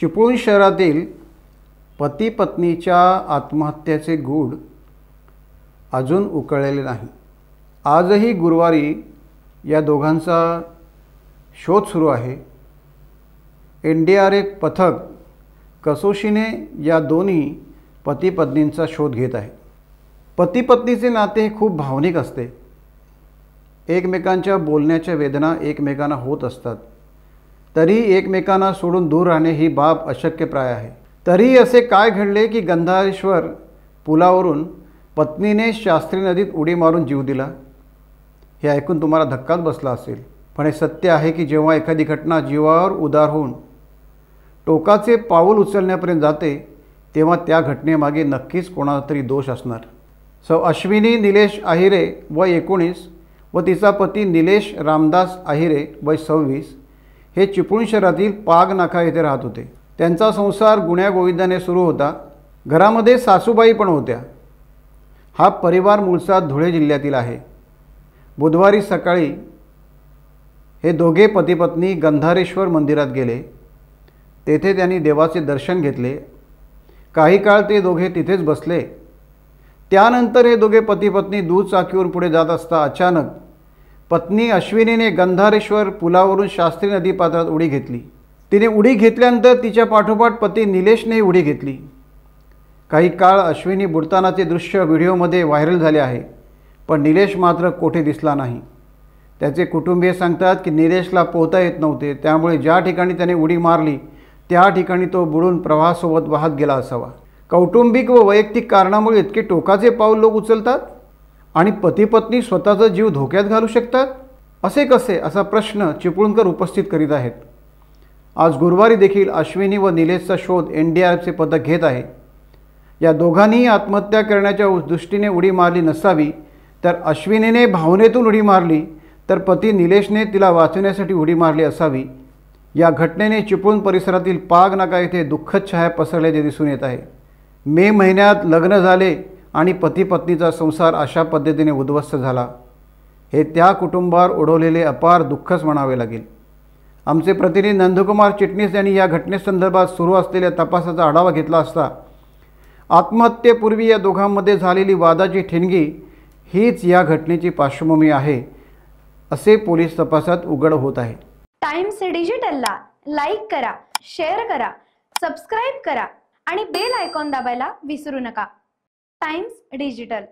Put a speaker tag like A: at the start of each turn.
A: चिपळूण शहरातील पती पत्नीच्या आत्महत्येचे गूढ अजून उकळलेले नाही। आजही गुरुवारी या दोघांचा शोध सुरू आहे। NDRF पथक कसोशीने या दोन्ही पती पत्नींचा शोध घेत आहे। पती पत्नीचे नाते खूप भावनिक असते। एकमेकांच्या बोलण्याच्या वेदना एकमेकांना होत असतात, तरी एकमेकांना सोडून दूर राहणे ही बाब अशक्यप्राय आहे। तरी असे काय घडले की गंधारेश्वर पुलावरून पत्नीने शास्त्री नदीत उडी मारून जीव दिला? हे ऐकून तुम्हाला धक्काच बसला असेल, पण हे सत्य आहे की जेव्हा एखादी घटना जीवावर उदार होऊन टोकाचे पाऊल उचलण्यापर्यंत जाते, तेव्हा त्या घटनेमागे नक्कीच कोणाचा तरी दोष असणार। अश्विनी निलेश आहिरे वय 19 व तिचा पती निलेश रामदास आहिरे वय 26 हे चिपळूण शहरातील पाग नाका येथे राहत होते। त्यांचा संसार गुण्यागोविंदाने सुरू होता। घरामध्ये सासूबाई पण होत्या। हा परिवार मूळचा धुळे जिल्ह्यातील आहे। बुधवारी सकाळी हे दोघे पती पत्नी गंधारेश्वर मंदिरात गेले। तेथे त्यांनी देवाचे दर्शन घेतले। काही काळ ते दोघे तिथेच बसले। त्यानंतर हे दोघे पती पत्नी दुचाकीवरून पुढे जात असता अचानक पत्नी अश्विनीने गंधारेश्वर पुलावरून शास्त्री नदी पात्रात उडी घेतली। तिने उडी घेतल्यानंतर तिच्या पाठोपाठ पती निलेशने उडी घेतली। काही काळ अश्विनी बुडतानाचे दृश्य व्हिडिओमध्ये व्हायरल झाले आहे, पण निलेश मात्र कोठे दिसला नाही। त्याचे कुटुंबीय सांगतात की निलेशला पोहता येत नव्हते, त्यामुळे ज्या ठिकाणी त्याने उडी मारली त्या ठिकाणी तो बुडून प्रवाहासोबत वाहत गेला असावा। कौटुंबिक व वैयक्तिक कारणामुळे इतके टोकाचे पाऊल लोक उचलतात आणि पती पत्नी स्वतःचा जीव धोक्यात घालू शकतात, असे कसे, असा प्रश्न चिपळूणकर उपस्थित करीत आहेत। आज गुरुवारी देखील अश्विनी व निलेशचा शोध NDRFचे पथक घेत आहे। या दोघांनी आत्महत्या करण्याच्या दृष्टीने उडी मारली नसावी, तर अश्विनीने भावनेतून उडी मारली, तर पती निलेशने तिला वाचवण्यासाठी उडी मारली असावी। या घटनेने चिपळूण परिसरातील पाग नाका येथे दुःखद छाया पसरल्याचे दिसून येत आहे। मे महिन्यात लग्न झाले आणि पती पत्नीचा संसार अशा पद्धतीने उद्ध्वस्त झाला, हे त्या कुटुंबावर ओढवलेले अपार दुःखच म्हणावे लागेल। आमचे प्रतिनिधी नंदकुमार चिटणीस यांनी या घटनेसंदर्भात सुरू असलेल्या तपासाचा आढावा घेतला असता आत्महत्येपूर्वी या दोघांमध्ये झालेली वादाची ठिणगी हीच या घटनेची पार्श्वभूमी आहे, असे पोलीस तपासात उघड होत आहे।
B: टाइम्स डिजिटलला लाईक करा, शेअर करा, सबस्क्राइब करा आणि बेल आयकॉन दाबायला विसरू नका। Times digital.